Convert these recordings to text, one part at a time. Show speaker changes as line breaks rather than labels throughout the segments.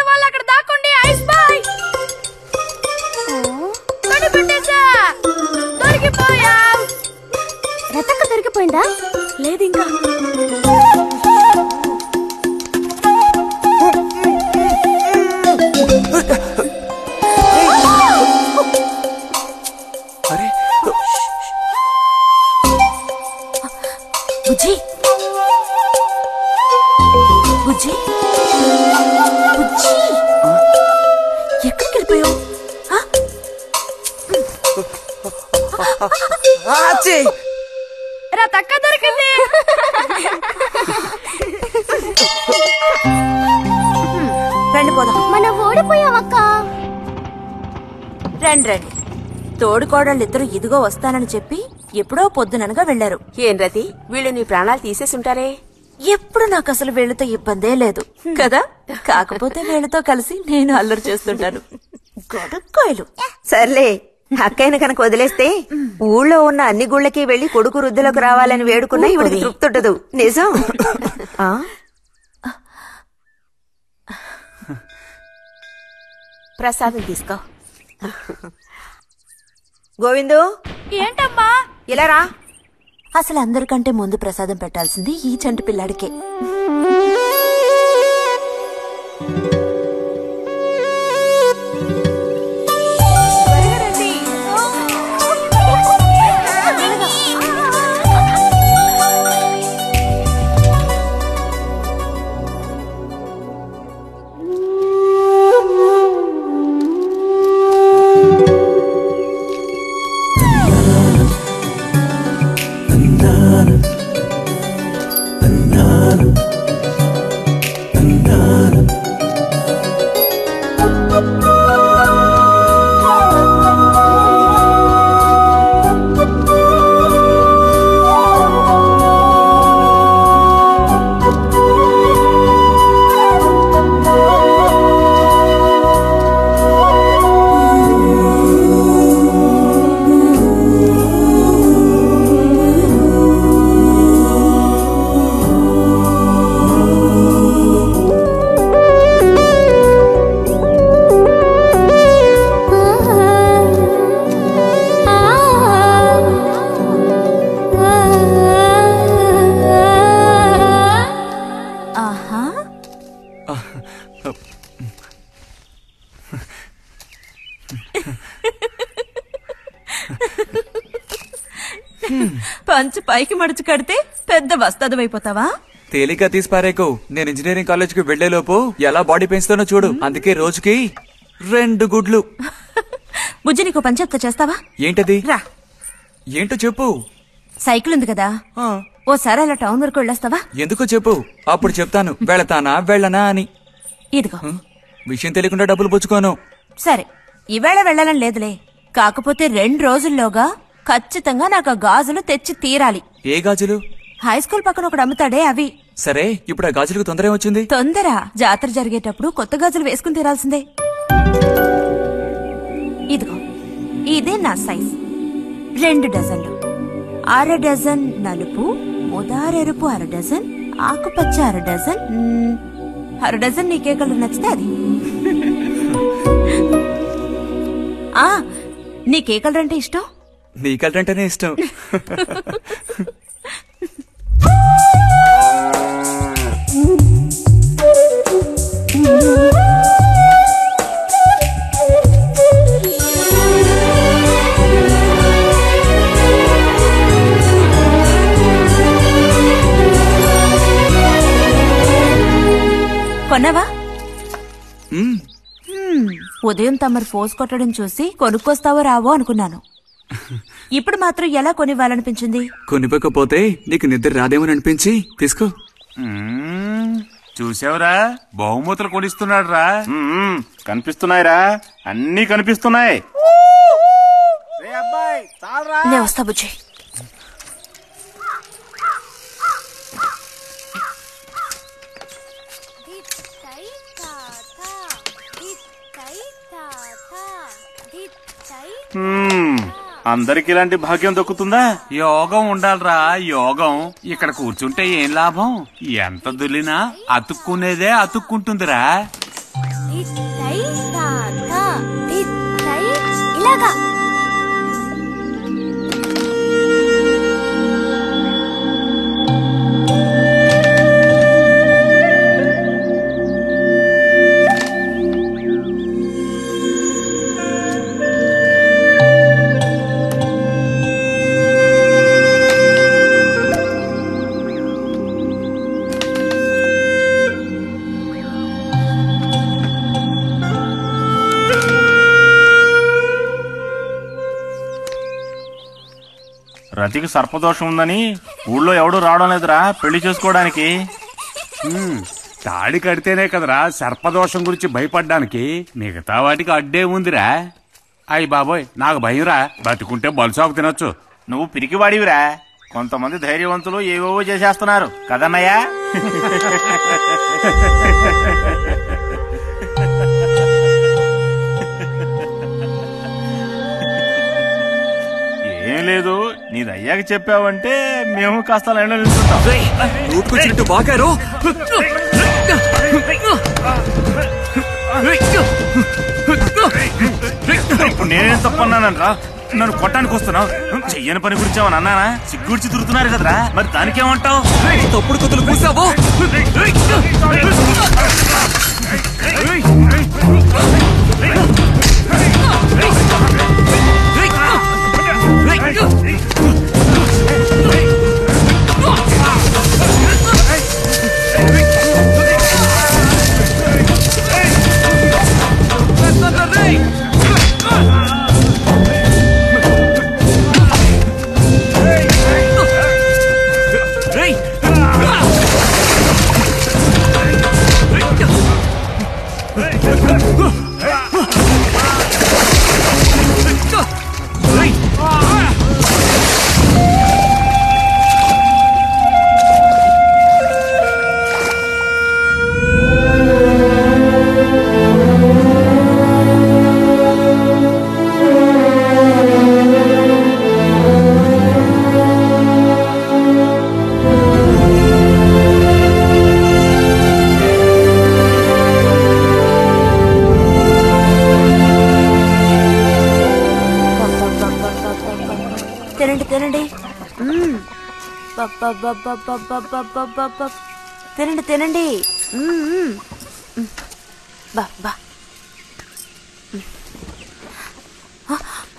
వాళ్ళు అక్కడ దాక్కోండి. Ice boy దొరికిపోయా.
రతక్క దొరికిపోయిందా?
లేదు ఇంకా.
బుజ్జి బుజ్జి బుజ్జి ఎక్కడికి వెళ్ళిపోయావు?
రతక్క దొరికింది.
రండి పోదాం. మనం ఓడిపోయావక్క. రండి రండి. తోడుకోడళ్ళిద్దరూ ఇదిగో వస్తానని చెప్పి ఎప్పుడో పొద్దుననగా వెళ్లారు.
ఏం రతి, వీళ్ళు నీ ప్రాణాలు తీసేసుంటారే.
ఎప్పుడు నాకు అసలు వీళ్ళతో ఇబ్బందే లేదు కదా. కాకపోతే వీళ్ళతో కలిసి నేను అల్లరి చేస్తుంటాను. గొడక్కాయలు.
సర్లే, అక్కయ్యను కనుక వదిలేస్తే ఊళ్ళో ఉన్న అన్ని గుళ్ళకి వెళ్లి కొడుకు వృద్ధులకు రావాలని వేడుకున్నా ఇవిడికి తృప్తి ఉంటదు. నిజం. ప్రసాదం తీసుకో. గోవిందు.
ఏంటమ్మా?
ఇలా రా.
అసలు అందరికంటే ముందు ప్రసాదం పెట్టాల్సింది ఈ చంటి పిల్లాడికే.
పంచు పైకి మడుచు కడితే పెద్ద వస్తాదమైపోతావా?
తేలిక తీసి పారేకు. నేను ఇంజనీరింగ్ కాలేజ్ కి వెళ్లేలోపు ఎలా బాడీ పెంచుతానో చూడు. అందుకే రోజుకి 2 గుడ్లు.
బుజ్జి, నీకు పని చెప్తా, చేస్తావా?
ఏంటది?
రా.
ఏంటో చెప్పు.
సైకిల్ ఉంది కదా, ఓసారి అలా టౌన్ వరకు వెళ్ళొస్తావా?
ఎందుకో చెప్పు, అప్పుడు చెప్తాను వెళతానా వెళ్ళనా అని.
ఇదిగో.
విషయం తెలియకుండా డబ్బులు పుచ్చుకోను.
సరే, ఈవేళ వెళ్ళాలని లేదులే. కాకపోతే 2 రోజుల్లోగా ఖచ్చితంగా నాకు ఆ గాజులు తెచ్చి తీరాలి.
ఏ గాజులు?
హై స్కూల్ పక్కన ఒకడు అమ్ముతాడే అవి.
సరే, ఇప్పుడు ఆ గాజులకు తొందర ఏమొచ్చింది?
తొందర జాతర జరిగేటప్పుడు కొత్త గాజులు వేసుకుని తీరాల్సిందే. ఇదిగో, ఇదే నా సైజ్. 2 డజన్లు. 1/2 డజన్ నలుపు, ముదారెరుపు 1/2 డజన్, ఆకుపచ్చ 1/2 డజన్. 1/2 డజన్ నీకే కలర్ నచ్చితే అది. నీకే కలర్ అంటే ఇష్టం?
నీ కలర్ అంటేనే ఇష్టం.
కొన్నావా? ఉదయం తమరు ఫోర్స్ కొట్టడం చూసి కొనుక్కొస్తావో రావో అనుకున్నాను. ఇప్పుడు మాత్రం ఎలా కొనివ్వాలనిపించింది?
కొనిపోకపోతే నీకు నిద్ర రాదేమని అనిపించి తీసుకో.
చూసావురా, బహుమతులు కొనిస్తున్నాడు రా. కనిపిస్తున్నాయిరా, అన్ని కనిపిస్తున్నాయి.
నేను వస్తా బుజ్జి.
అందరికి ఇలాంటి భాగ్యం దక్కుతుందా? యోగం ఉండాలిరా, యోగం. ఇక్కడ కూర్చుంటే ఏం లాభం? ఎంత దులినా అతుక్కునేదే అతుక్కుంటుందిరా.
ఇలాగా
రతికి సర్పదోషం ఉందని ఊళ్ళో ఎవడూ రావడం లేదురా పెళ్లి చేసుకోవడానికి. తాడి కడితేనే కదరా సర్పదోషం గురించి భయపడ్డానికి, మిగతా వాటికి అడ్డే ఉందిరా. అయ్యి బాబోయ్, నాకు భయంరా. బతుకుంటే బలుసాకు తినొచ్చు. నువ్వు పిరికివాడివిరా. కొంతమంది ధైర్యవంతులు ఏవేవో చేసేస్తున్నారు కదన్నయ్యా. ఏం లేదు, నీది అయ్యాక చెప్పావంటే మేము కాస్త లైన్లో నిలుచుంటాం.
బాగారు
ఇప్పుడు నేనేం తప్పన్నానరా? నన్ను కొట్టడానికి వస్తున్నావు. చెయ్యని పని గురించి ఏమన్నా అన్నానా? సిగ్గుడిచి తిరుగుతున్నారు కదరా, మరి దానికేమంటావు?
తప్పుడు కొత్తలు కూసావో.
తినండి తినండి.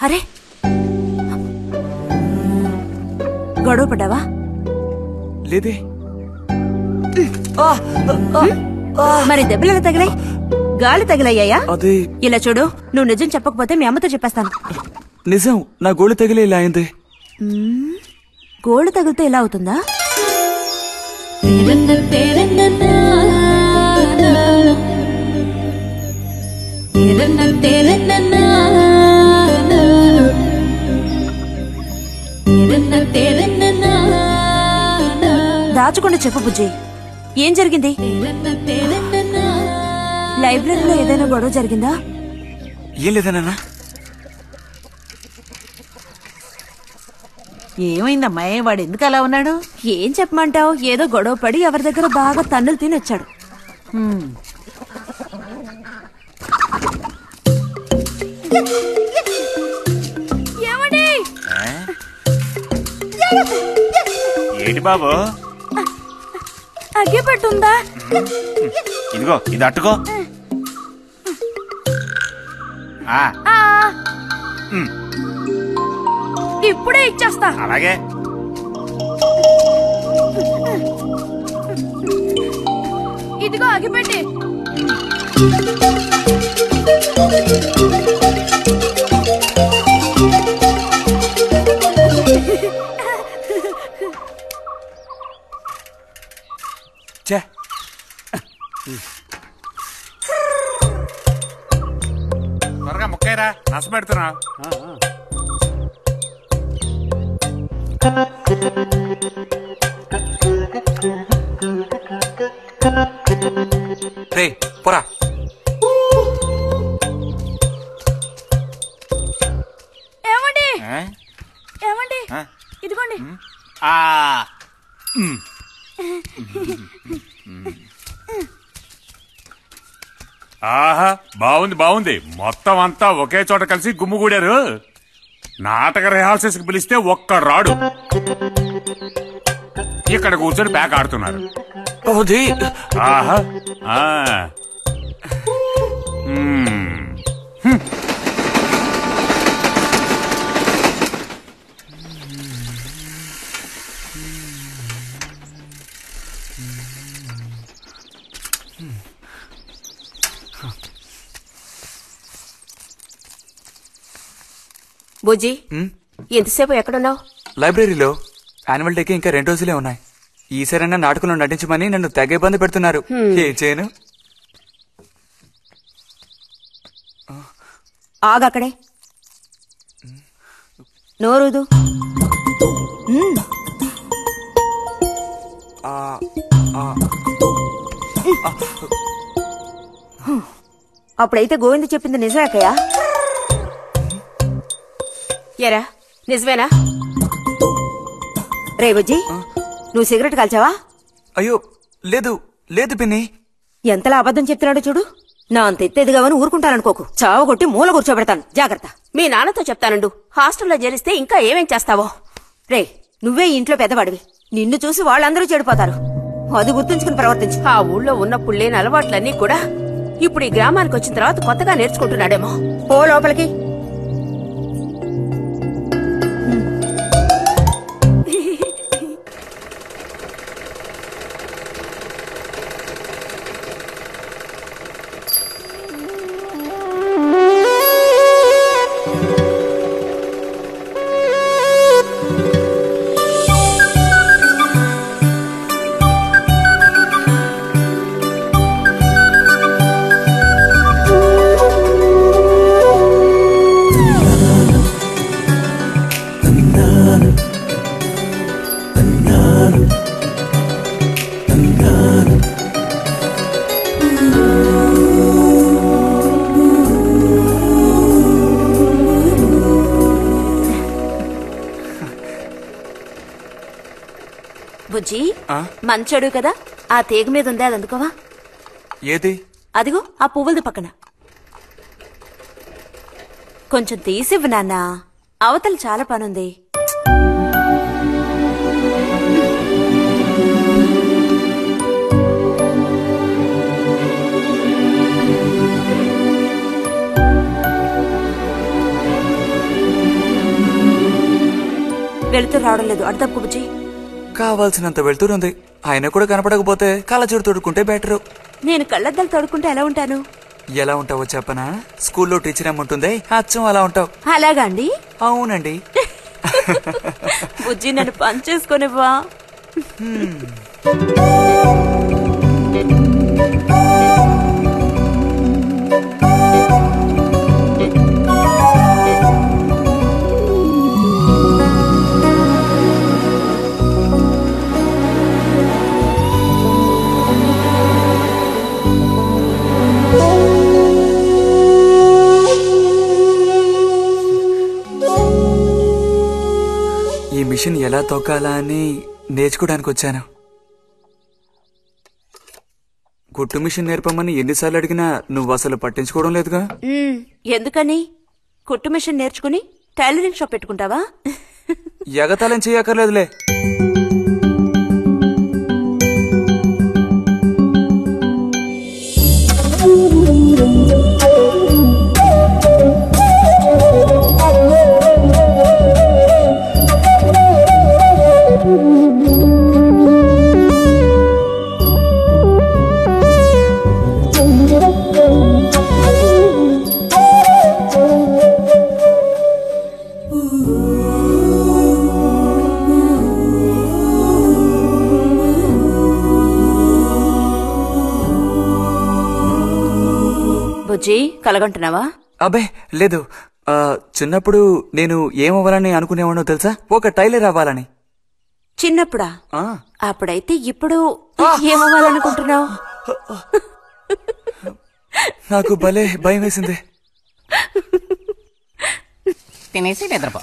అరే, గొడవ పడ్డావా?
లేదే.
మరి దెబ్బలు ఎలా తగిలాయి? గాలి తగిలయ్యాయా?
అదే.
ఇలా చూడు, నువ్వు నిజం చెప్పకపోతే మీ అమ్మతో చెప్పేస్తాను.
నిజం, నా గోళి తగిలే ఇలా అయింది.
గోళ్ళు తగిలితే ఇలా అవుతుందా? దాచకుండా చెప్పు బుజ్జి, ఏం జరిగింది? లైబ్రరీలో ఏదైనా గొడవ జరిగిందా?
ఏం లేదన్నా.
ఏమైందమ్మా, వాడు ఎందుకు అలా ఉన్నాడు?
ఏం చెప్పమంటావు, ఏదో గొడవ పడి ఎవరి దగ్గర బాగా తన్నులు తిని వచ్చాడు.
ఏంటి బాబు?
అగ్గిపెట్టుందా?
ఇదిగో, ఇది అట్టుకో.
ఇప్పుడే ఇచ్చేస్తా.
అలాగే.
ఇదిగో అగ్గిపెట్టి.
త్వరగా ముక్కైరా, నస పెడుతున్నా.
రే పోరా.
ఏమండి,
ఆహా, బాగుంది బాగుంది. మొత్తం అంతా ఒకే చోట కలిసి గుమ్ముగూడారు. నాటక రిహార్సల్స్ కి పిలిస్తే ఒక్క రాడు. ఇక్కడ కూర్చొని ప్యాక్ ఆడుతున్నారు. ఆహా.
బుజ్జి, ఎంతసేపు ఎక్కడున్నావు?
లైబ్రరీలో. యాన్యువల్ డేకి ఇంకా 2 రోజులే ఉన్నాయి. ఈసారైనా నాటకంలో నటించమని నన్ను తెగ ఇబ్బంది పెడుతున్నారు. ఏం చేయను?
ఆగక్కడే, నోరుదు. అప్పుడైతే గోవింద చెప్పింది నిజమేకయ్యా? ఎరా నిజమేనా? రే బుజ్జి, నువ్వు సిగరెట్ కాల్చావా?
అయ్యో లేదు లేదు పిన్ని.
ఎంతలా అబద్ధం చెప్తున్నాడో చూడు. నా అంత ఎత్తేదిగావని ఊరుకుంటాననుకోకు. చావగొట్టి మూల కూర్చోబెడతాను. జాగ్రత్త. మీ నాన్నతో చెప్తానండు. హాస్టల్లో చేరిస్తే ఇంకా ఏమేం చేస్తావో. రే, నువ్వే ఇంట్లో పెద్దవాడివి. నిన్ను చూసి వాళ్ళందరూ చెడిపోతారు. అది గుర్తుంచుకుని ప్రవర్తించు. ఆ ఊళ్ళో ఉన్నప్పుడు లేని అలవాట్లన్నీ కూడా ఇప్పుడు ఈ గ్రామానికి వచ్చిన తర్వాత కొత్తగా నేర్చుకుంటున్నాడేమో. పో లోపలికి.
బుజ్జి, మంచోడు కదా, ఆ తీగ మీద ఉందే అది అందుకోవా?
ఏది?
అదిగో ఆ పువ్వులది పక్కన. కొంచెం తీసివ్వు నాన్న, అవతల చాలా పనుంది. వెళుతూ రావడం లేదు. అర్థం బుజ్జి.
కావాల్సినంత వెళ్తూరుంది. ఆయన కూడా కనపడకపోతే కళ్ళజోడు తోడుకుంటే బెటరు.
నేను కళ్ళద్దాలు తోడుకుంటే ఎలా ఉంటాను?
ఎలా ఉంటావో చెప్పనా? స్కూల్లో టీచర్ ఏమంటుంది, అచ్చం అలా ఉంటావు.
అలాగా అండి?
అవునండి.
బుజ్జి, నన్ను పని చేసుకునివ్వా?
ఈ మిషన్ ఎలా తొక్కాలా అని నేర్చుకోవడానికి వచ్చాను. కుట్టు మిషన్ నేర్పమని ఎన్నిసార్లు అడిగినా నువ్వు అసలు పట్టించుకోవడం లేదుగా.
ఎందుకని? కుట్టు మిషన్ నేర్చుకుని టైలరింగ్ షాప్ పెట్టుకుంటావా?
ఎగతాళం చేయక్కర్లేదులే.
బుజ్జి, కలగంటున్నావా?
అబ్బే లేదు. చిన్నప్పుడు నేను ఏమవ్వాలని అనుకునేవాడో తెలుసా? ఒక టైలర్ అవ్వాలని.
చిన్నప్పుడా? అప్పుడైతే ఇప్పుడు ఏమవ్వాలనుకుంటున్నావు?
నాకు భలే భయం వేసింది.
తినేసి నిద్రపో.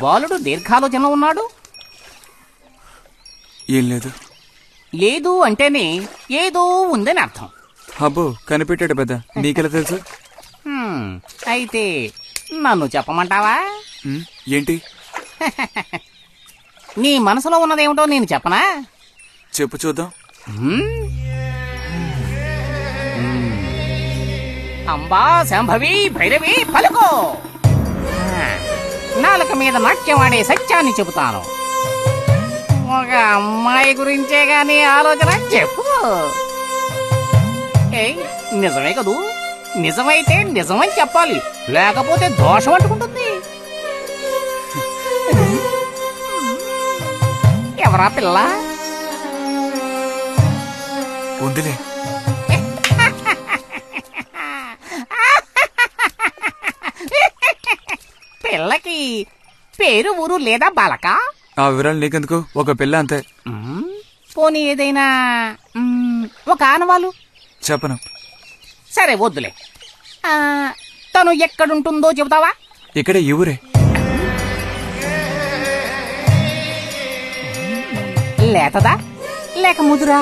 బాలుడు దీర్ఘాలోచనలో ఉన్నాడు.
ఏం లేదు.
లేదు అంటేనే ఏదో ఉందని అర్థం.
అబ్బో కనిపెట్టాడు పెద్ద, నీకెలా తెలుసు?
అయితే నన్ను చెప్పమంటావా?
ఏంటి?
నీ మనసులో ఉన్నదేమిటో నేను చెప్పనా?
చెప్పు చూద్దాం.
అంబా శాంభవి భైరవి పలుకో. నాలుక మీద నాట్యమాడే సత్యాన్ని చెబుతాను. ఒక అమ్మాయి గురించే గాని ఆలోచన చెప్పు. నిజమే కదూ? నిజమైతే నిజమని చెప్పాలి, లేకపోతే దోషం అంటుకుంటుంది. ఎవరా పిల్ల?
ఉందిలే.
పిల్లకి పేరు ఊరు లేదా బాలక?
ఆ వివరాలు నీకెందుకు, ఒక పిల్ల అంతే.
పోనీ ఏదైనా ఒక ఆనవాలు?
చెప్పను.
సరే వద్దులే. తను ఎక్కడుంటుందో చెబుతావా?
ఇక్కడ ఈ ఊరే.
లేతదా లేక ముదురా?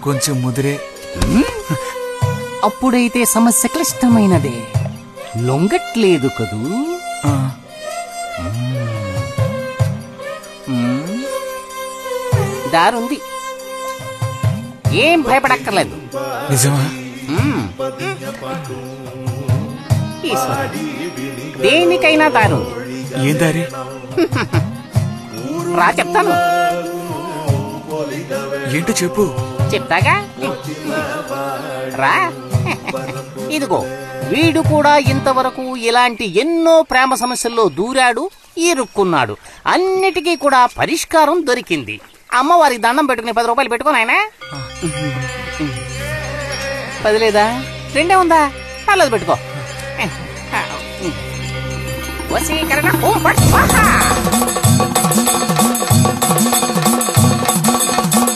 కొంచెం ముదిరే.
అప్పుడైతే సమస్య క్లిష్టమైనదే. లొంగట్లేదు కదూ? దారుంది, ఏం భయపడక్కర్లేదు.
నిజమా?
దేనికైనా దారుంది.
ఏం దారి?
రా చెప్తాను.
ఏంటో చెప్పు.
చెప్తాగా, రా. ఇదిగో, వీడు కూడా ఇంతవరకు ఇలాంటి ఎన్నో ప్రేమ సమస్యల్లో దూరాడు, ఇరుక్కున్నాడు. అన్నిటికీ కూడా పరిష్కారం దొరికింది. అమ్మవారికి దండం పెట్టుకుని 10 రూపాయలు పెట్టుకుని ఆయన 10 లేదా 2 ఉందా? పర్లేదు పెట్టుకో. వశీకరణ ఓం ఫట్ స్వాహా.